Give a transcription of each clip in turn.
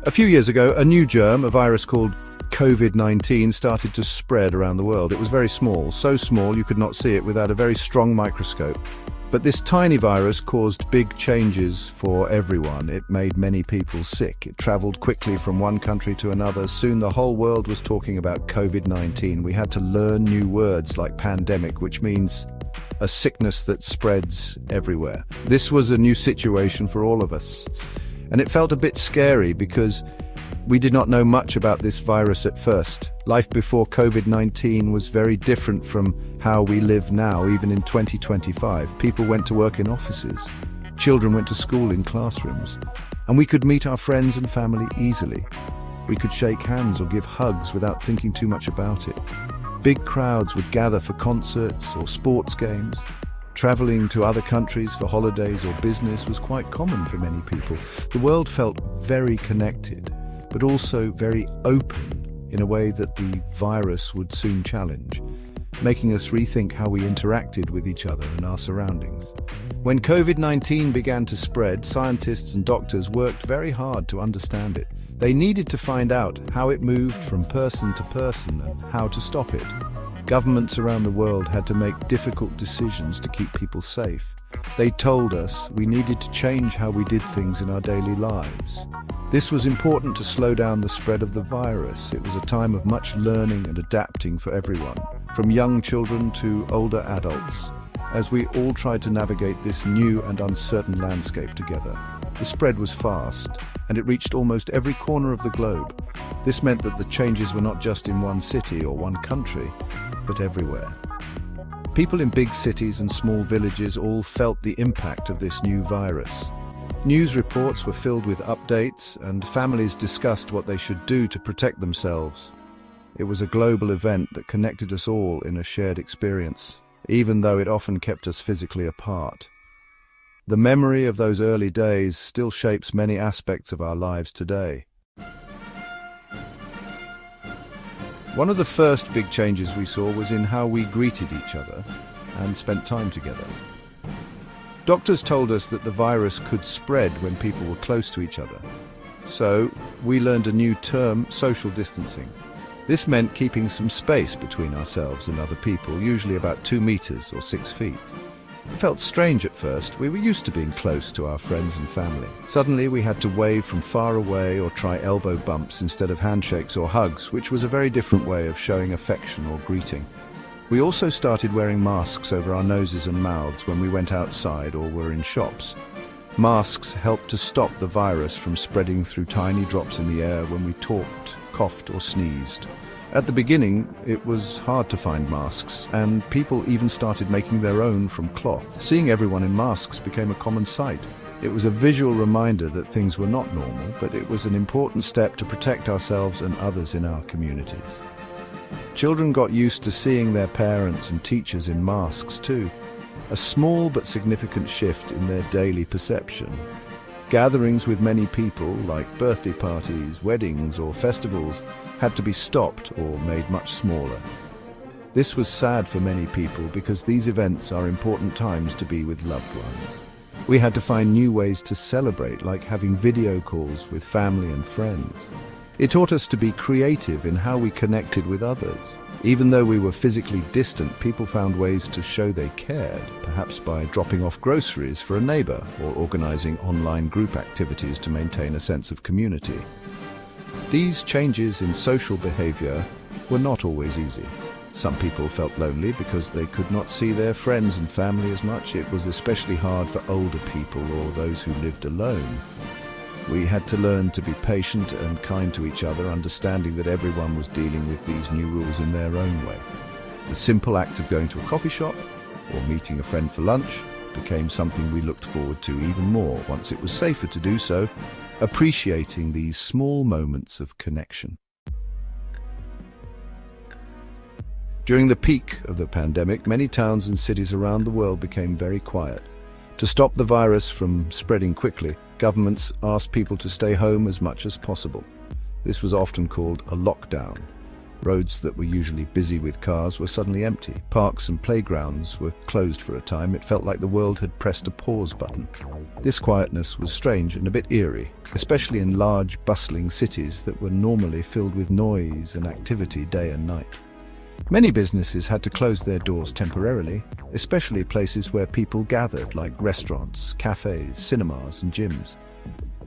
A few years ago, a new germ, a virus called COVID-19, started to spread around the world. It was very small, so small you could not see it without a very strong microscope. But this tiny virus caused big changes for everyone. It made many people sick. It traveled quickly from one country to another. Soon the whole world was talking about COVID-19. We had to learn new words like pandemic, which means a sickness that spreads everywhere. This was a new situation for all of us. And it felt a bit scary because we did not know much about this virus at first. Life before COVID-19 was very different from how we live now, even in 2025. People went to work in offices. Children went to school in classrooms. And we could meet our friends and family easily. We could shake hands or give hugs without thinking too much about it. Big crowds would gather for concerts or sports games. Traveling to other countries for holidays or business was quite common for many people. The world felt very connected, but also very open in a way that the virus would soon challenge, making us rethink how we interacted with each other and our surroundings. When COVID-19 began to spread, scientists and doctors worked very hard to understand it. They needed to find out how it moved from person to person and how to stop it. Governments around the world had to make difficult decisions to keep people safe. They told us we needed to change how we did things in our daily lives. This was important to slow down the spread of the virus. It was a time of much learning and adapting for everyone, from young children to older adults, as we all tried to navigate this new and uncertain landscape together. The spread was fast, and it reached almost every corner of the globe. This meant that the changes were not just in one city or one country, but everywhere. People in big cities and small villages all felt the impact of this new virus. News reports were filled with updates, and families discussed what they should do to protect themselves. It was a global event that connected us all in a shared experience, even though it often kept us physically apart. The memory of those early days still shapes many aspects of our lives today. One of the first big changes we saw was in how we greeted each other and spent time together. Doctors told us that the virus could spread when people were close to each other. So we learned a new term, social distancing. This meant keeping some space between ourselves and other people, usually about 2 meters or 6 feet. It felt strange at first. We were used to being close to our friends and family. Suddenly we had to wave from far away or try elbow bumps instead of handshakes or hugs, which was a very different way of showing affection or greeting. We also started wearing masks over our noses and mouths when we went outside or were in shops. Masks helped to stop the virus from spreading through tiny drops in the air when we talked, coughed or sneezed. At the beginning, it was hard to find masks, and people even started making their own from cloth. Seeing everyone in masks became a common sight. It was a visual reminder that things were not normal, but it was an important step to protect ourselves and others in our communities. Children got used to seeing their parents and teachers in masks too, a small but significant shift in their daily perception. Gatherings with many people, like birthday parties, weddings or festivals, had to be stopped or made much smaller. This was sad for many people because these events are important times to be with loved ones. We had to find new ways to celebrate, like having video calls with family and friends. It taught us to be creative in how we connected with others. Even though we were physically distant, people found ways to show they cared, perhaps by dropping off groceries for a neighbor or organizing online group activities to maintain a sense of community. These changes in social behavior were not always easy. Some people felt lonely because they could not see their friends and family as much. It was especially hard for older people or those who lived alone. We had to learn to be patient and kind to each other, understanding that everyone was dealing with these new rules in their own way. The simple act of going to a coffee shop or meeting a friend for lunch became something we looked forward to even more once it was safer to do so, appreciating these small moments of connection. During the peak of the pandemic, many towns and cities around the world became very quiet. To stop the virus from spreading quickly, governments asked people to stay home as much as possible. This was often called a lockdown. Roads that were usually busy with cars were suddenly empty. Parks and playgrounds were closed for a time. It felt like the world had pressed a pause button. This quietness was strange and a bit eerie, especially in large, bustling cities that were normally filled with noise and activity day and night. Many businesses had to close their doors temporarily, especially places where people gathered, like restaurants, cafes, cinemas, and gyms.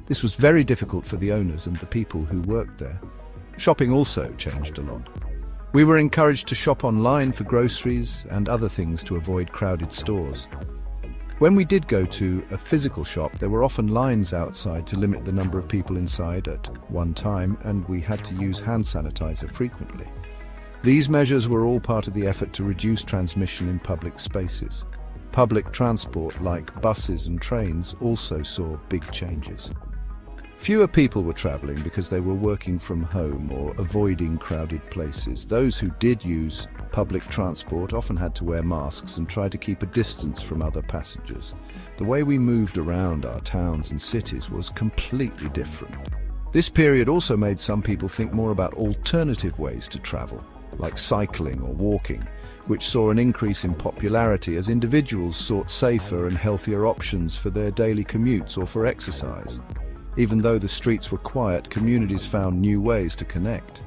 This was very difficult for the owners and the people who worked there. Shopping also changed a lot. We were encouraged to shop online for groceries and other things to avoid crowded stores. When we did go to a physical shop, there were often lines outside to limit the number of people inside at one time, and we had to use hand sanitizer frequently. These measures were all part of the effort to reduce transmission in public spaces. Public transport, like buses and trains, also saw big changes. Fewer people were traveling because they were working from home or avoiding crowded places. Those who did use public transport often had to wear masks and try to keep a distance from other passengers. The way we moved around our towns and cities was completely different. This period also made some people think more about alternative ways to travel, like cycling or walking, which saw an increase in popularity as individuals sought safer and healthier options for their daily commutes or for exercise. Even though the streets were quiet, communities found new ways to connect.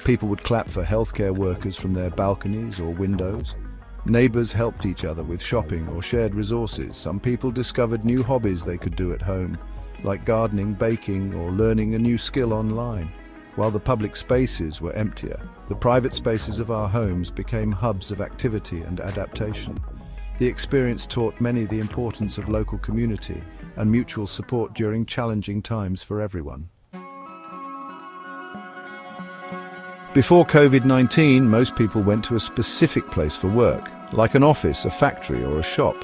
People would clap for healthcare workers from their balconies or windows. Neighbors helped each other with shopping or shared resources. Some people discovered new hobbies they could do at home, like gardening, baking, or learning a new skill online. While the public spaces were emptier, the private spaces of our homes became hubs of activity and adaptation. The experience taught many the importance of local community and mutual support during challenging times for everyone. Before COVID-19, most people went to a specific place for work, like an office, a factory, or a shop.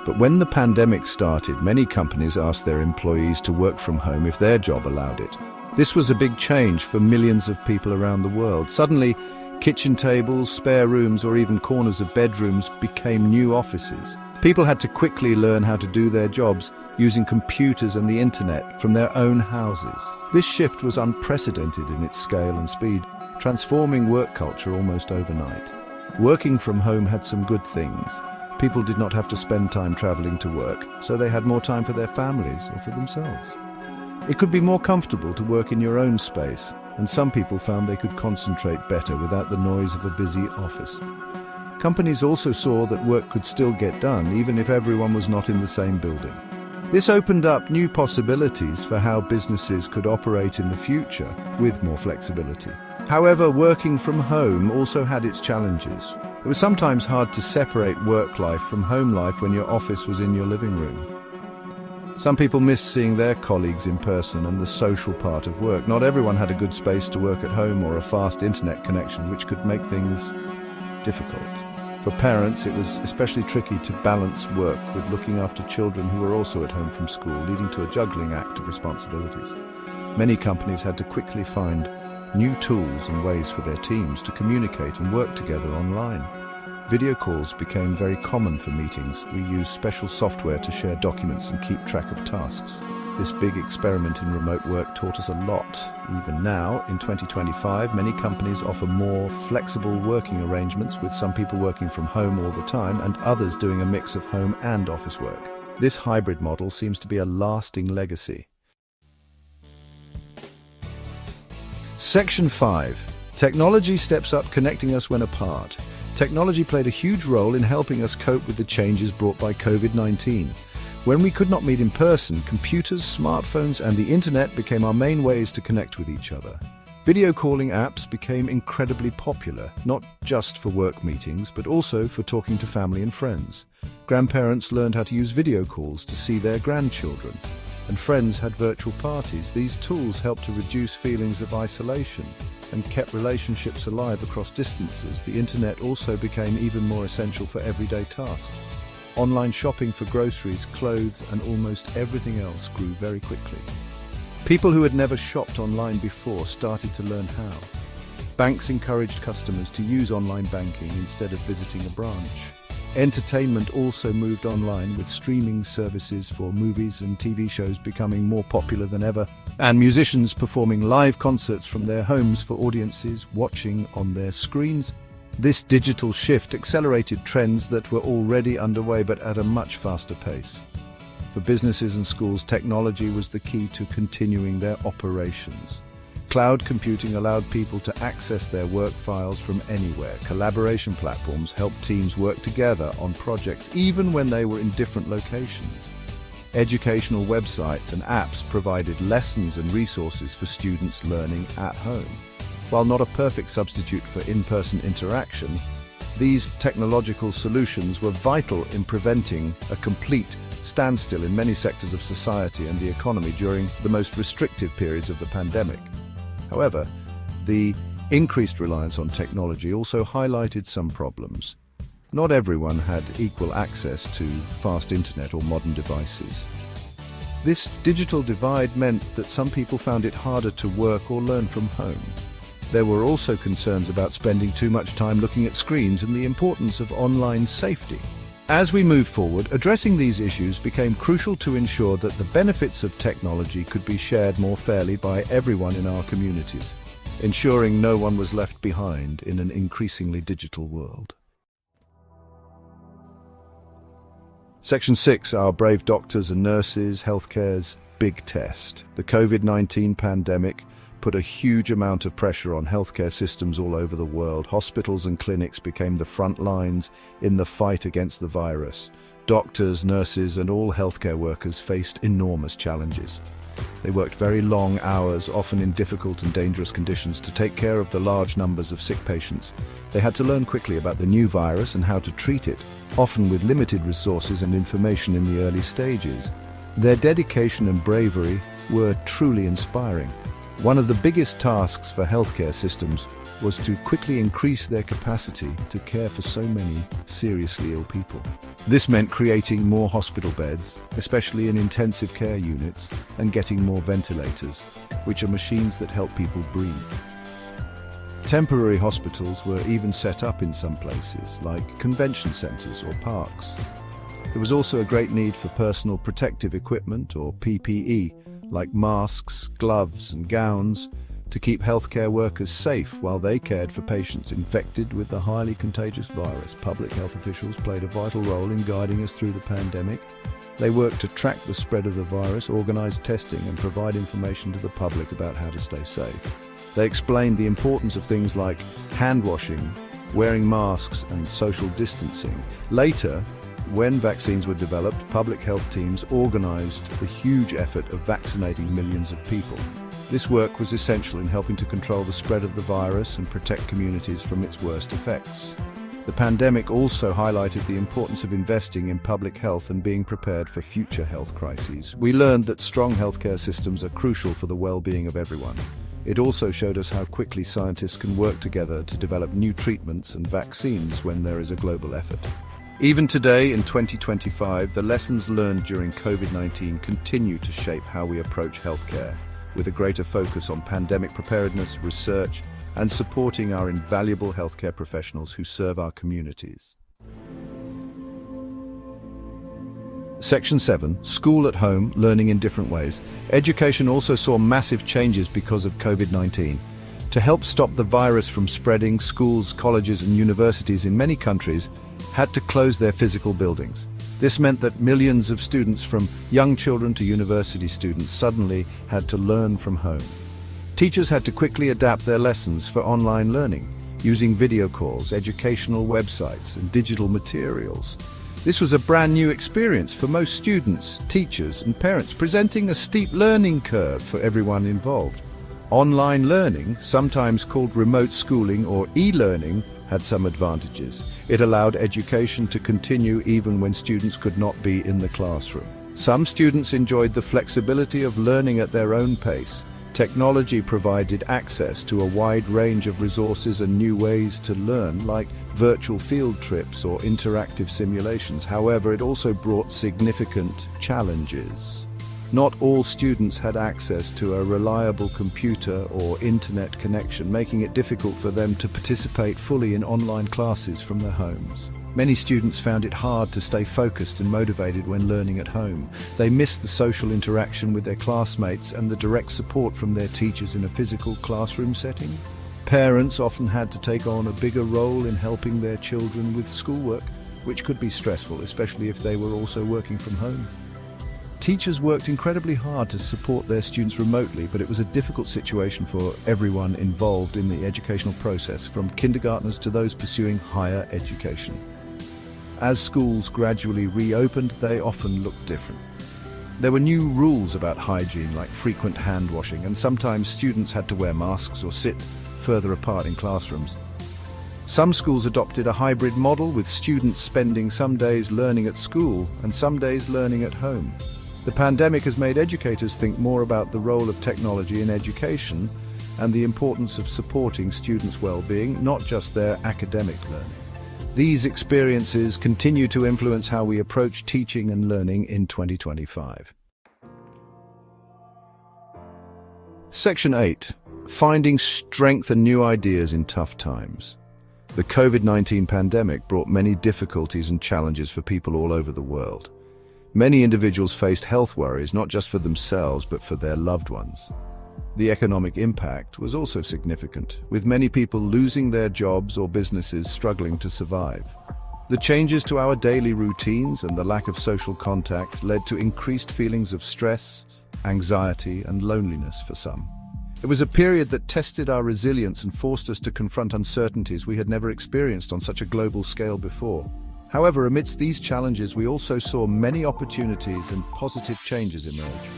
But when the pandemic started, many companies asked their employees to work from home if their job allowed it. This was a big change for millions of people around the world. Suddenly, kitchen tables, spare rooms, or even corners of bedrooms became new offices. People had to quickly learn how to do their jobs using computers and the internet from their own houses. This shift was unprecedented in its scale and speed, transforming work culture almost overnight. Working from home had some good things. People did not have to spend time traveling to work, so they had more time for their families or for themselves. It could be more comfortable to work in your own space, and some people found they could concentrate better without the noise of a busy office. Companies also saw that work could still get done, even if everyone was not in the same building. This opened up new possibilities for how businesses could operate in the future with more flexibility. However, working from home also had its challenges. It was sometimes hard to separate work life from home life when your office was in your living room. Some people missed seeing their colleagues in person and the social part of work. Not everyone had a good space to work at home or a fast internet connection, which could make things difficult. For parents, it was especially tricky to balance work with looking after children who were also at home from school, leading to a juggling act of responsibilities. Many companies had to quickly find new tools and ways for their teams to communicate and work together online. Video calls became very common for meetings. We used special software to share documents and keep track of tasks. This big experiment in remote work taught us a lot. Even now, in 2025, many companies offer more flexible working arrangements, with some people working from home all the time and others doing a mix of home and office work. This hybrid model seems to be a lasting legacy. Section 5. Technology steps up, connecting us when apart. Technology played a huge role in helping us cope with the changes brought by COVID-19. When we could not meet in person, computers, smartphones, and the internet became our main ways to connect with each other. Video calling apps became incredibly popular, not just for work meetings, but also for talking to family and friends. Grandparents learned how to use video calls to see their grandchildren, and friends had virtual parties. These tools helped to reduce feelings of isolation and kept relationships alive across distances. The internet also became even more essential for everyday tasks. Online shopping for groceries, clothes, and almost everything else grew very quickly. People who had never shopped online before started to learn how. Banks encouraged customers to use online banking instead of visiting a branch. Entertainment also moved online, with streaming services for movies and TV shows becoming more popular than ever, and musicians performing live concerts from their homes for audiences watching on their screens. This digital shift accelerated trends that were already underway, but at a much faster pace. For businesses and schools, technology was the key to continuing their operations. Cloud computing allowed people to access their work files from anywhere. Collaboration platforms helped teams work together on projects even when they were in different locations. Educational websites and apps provided lessons and resources for students learning at home. While not a perfect substitute for in-person interaction, these technological solutions were vital in preventing a complete standstill in many sectors of society and the economy during the most restrictive periods of the pandemic. However, the increased reliance on technology also highlighted some problems. Not everyone had equal access to fast internet or modern devices. This digital divide meant that some people found it harder to work or learn from home. There were also concerns about spending too much time looking at screens and the importance of online safety. As we moved forward, addressing these issues became crucial to ensure that the benefits of technology could be shared more fairly by everyone in our communities, ensuring no one was left behind in an increasingly digital world. Section 6, our brave doctors and nurses, healthcare's big test. The COVID-19 pandemic put a huge amount of pressure on healthcare systems all over the world. Hospitals and clinics became the front lines in the fight against the virus. Doctors, nurses, and all healthcare workers faced enormous challenges. They worked very long hours, often in difficult and dangerous conditions, to take care of the large numbers of sick patients. They had to learn quickly about the new virus and how to treat it, often with limited resources and information in the early stages. Their dedication and bravery were truly inspiring. One of the biggest tasks for healthcare systems was to quickly increase their capacity to care for so many seriously ill people. This meant creating more hospital beds, especially in intensive care units, and getting more ventilators, which are machines that help people breathe. Temporary hospitals were even set up in some places, like convention centers or parks. There was also a great need for personal protective equipment, or PPE, like masks, gloves and gowns, to keep healthcare workers safe while they cared for patients infected with the highly contagious virus. Public health officials played a vital role in guiding us through the pandemic. They worked to track the spread of the virus, organize testing, and provide information to the public about how to stay safe. They explained the importance of things like hand washing, wearing masks, and social distancing. Later, when vaccines were developed, public health teams organized the huge effort of vaccinating millions of people. This work was essential in helping to control the spread of the virus and protect communities from its worst effects. The pandemic also highlighted the importance of investing in public health and being prepared for future health crises. We learned that strong healthcare systems are crucial for the well-being of everyone. It also showed us how quickly scientists can work together to develop new treatments and vaccines when there is a global effort. Even today, in 2025, the lessons learned during COVID-19 continue to shape how we approach healthcare, with a greater focus on pandemic preparedness, research, and supporting our invaluable healthcare professionals who serve our communities. Section 7, School at Home, Learning in Different Ways. Education also saw massive changes because of COVID-19. To help stop the virus from spreading, schools, colleges, and universities in many countries had to close their physical buildings. This meant that millions of students, from young children to university students, suddenly had to learn from home. Teachers had to quickly adapt their lessons for online learning, using video calls, educational websites, and digital materials. This was a brand new experience for most students, teachers, and parents, presenting a steep learning curve for everyone involved. Online learning, sometimes called remote schooling or e-learning, had some advantages. It allowed education to continue even when students could not be in the classroom. Some students enjoyed the flexibility of learning at their own pace. Technology provided access to a wide range of resources and new ways to learn, like virtual field trips or interactive simulations. However, it also brought significant challenges. Not all students had access to a reliable computer or internet connection, making it difficult for them to participate fully in online classes from their homes. Many students found it hard to stay focused and motivated when learning at home. They missed the social interaction with their classmates and the direct support from their teachers in a physical classroom setting. Parents often had to take on a bigger role in helping their children with schoolwork, which could be stressful, especially if they were also working from home. Teachers worked incredibly hard to support their students remotely, but it was a difficult situation for everyone involved in the educational process, from kindergartners to those pursuing higher education. As schools gradually reopened, they often looked different. There were new rules about hygiene, like frequent hand washing, and sometimes students had to wear masks or sit further apart in classrooms. Some schools adopted a hybrid model, with students spending some days learning at school and some days learning at home. The pandemic has made educators think more about the role of technology in education and the importance of supporting students' well-being, not just their academic learning. These experiences continue to influence how we approach teaching and learning in 2025. Section 8. Finding strength and new ideas in tough times. The COVID-19 pandemic brought many difficulties and challenges for people all over the world. Many individuals faced health worries, not just for themselves, but for their loved ones. The economic impact was also significant, with many people losing their jobs or businesses struggling to survive. The changes to our daily routines and the lack of social contact led to increased feelings of stress, anxiety, and loneliness for some. It was a period that tested our resilience and forced us to confront uncertainties we had never experienced on such a global scale before. However, amidst these challenges, we also saw many opportunities and positive changes emerge.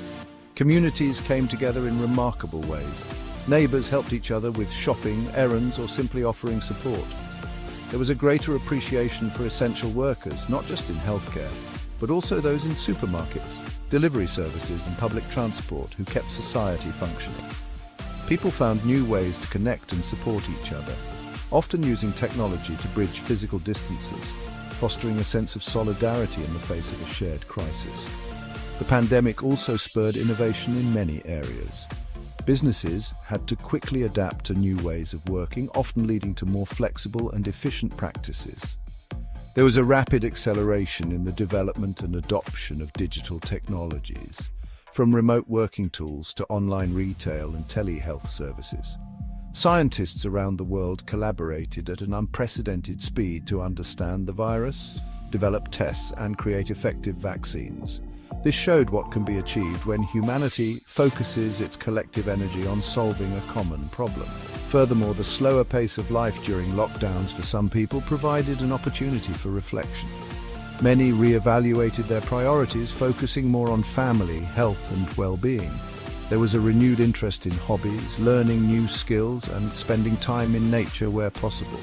Communities came together in remarkable ways. Neighbors helped each other with shopping, errands, or simply offering support. There was a greater appreciation for essential workers, not just in healthcare, but also those in supermarkets, delivery services, and public transport, who kept society functioning. People found new ways to connect and support each other, often using technology to bridge physical distances, fostering a sense of solidarity in the face of a shared crisis. The pandemic also spurred innovation in many areas. Businesses had to quickly adapt to new ways of working, often leading to more flexible and efficient practices. There was a rapid acceleration in the development and adoption of digital technologies, from remote working tools to online retail and telehealth services. Scientists around the world collaborated at an unprecedented speed to understand the virus, develop tests, and create effective vaccines. This showed what can be achieved when humanity focuses its collective energy on solving a common problem. Furthermore, the slower pace of life during lockdowns for some people provided an opportunity for reflection. Many re-evaluated their priorities, focusing more on family, health, and well-being. There was a renewed interest in hobbies, learning new skills, and spending time in nature where possible.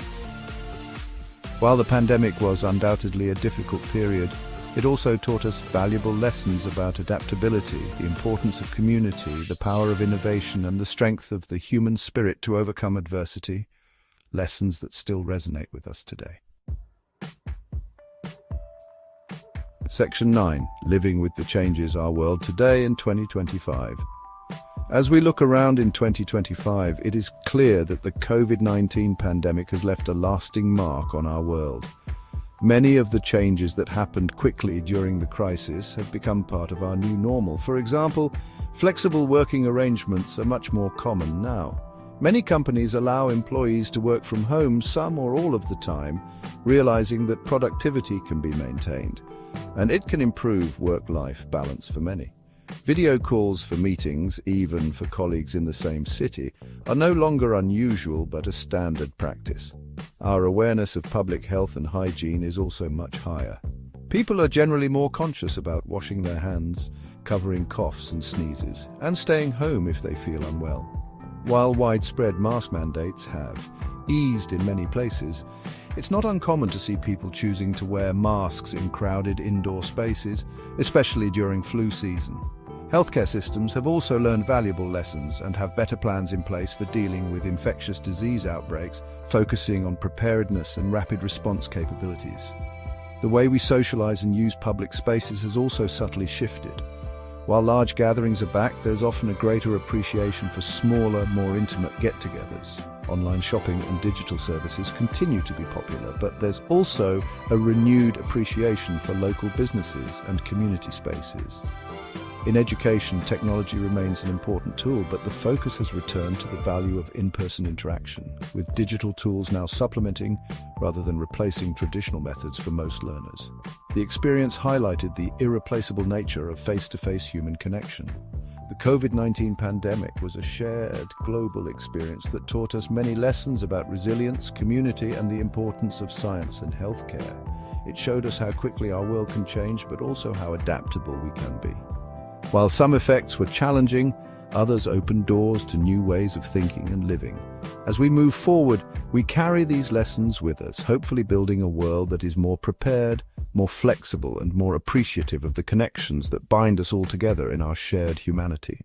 While the pandemic was undoubtedly a difficult period, it also taught us valuable lessons about adaptability, the importance of community, the power of innovation, and the strength of the human spirit to overcome adversity, lessons that still resonate with us today. Section 9. Living with the changes our world today in 2025. As we look around in 2025, it is clear that the COVID-19 pandemic has left a lasting mark on our world. Many of the changes that happened quickly during the crisis have become part of our new normal. For example, flexible working arrangements are much more common now. Many companies allow employees to work from home some or all of the time, realizing that productivity can be maintained, and it can improve work-life balance for many. Video calls for meetings, even for colleagues in the same city, are no longer unusual but a standard practice. Our awareness of public health and hygiene is also much higher. People are generally more conscious about washing their hands, covering coughs and sneezes, and staying home if they feel unwell. While widespread mask mandates have eased in many places, it's not uncommon to see people choosing to wear masks in crowded indoor spaces, especially during flu season. Healthcare systems have also learned valuable lessons and have better plans in place for dealing with infectious disease outbreaks, focusing on preparedness and rapid response capabilities. The way we socialize and use public spaces has also subtly shifted. While large gatherings are back, there's often a greater appreciation for smaller, more intimate get-togethers. Online shopping and digital services continue to be popular, but there's also a renewed appreciation for local businesses and community spaces. In education, technology remains an important tool, but the focus has returned to the value of in-person interaction, with digital tools now supplementing rather than replacing traditional methods for most learners. The experience highlighted the irreplaceable nature of face-to-face human connection. The COVID-19 pandemic was a shared global experience that taught us many lessons about resilience, community, and the importance of science and healthcare. It showed us how quickly our world can change, but also how adaptable we can be. While some effects were challenging, others opened doors to new ways of thinking and living. As we move forward, we carry these lessons with us, hopefully building a world that is more prepared, more flexible, and more appreciative of the connections that bind us all together in our shared humanity.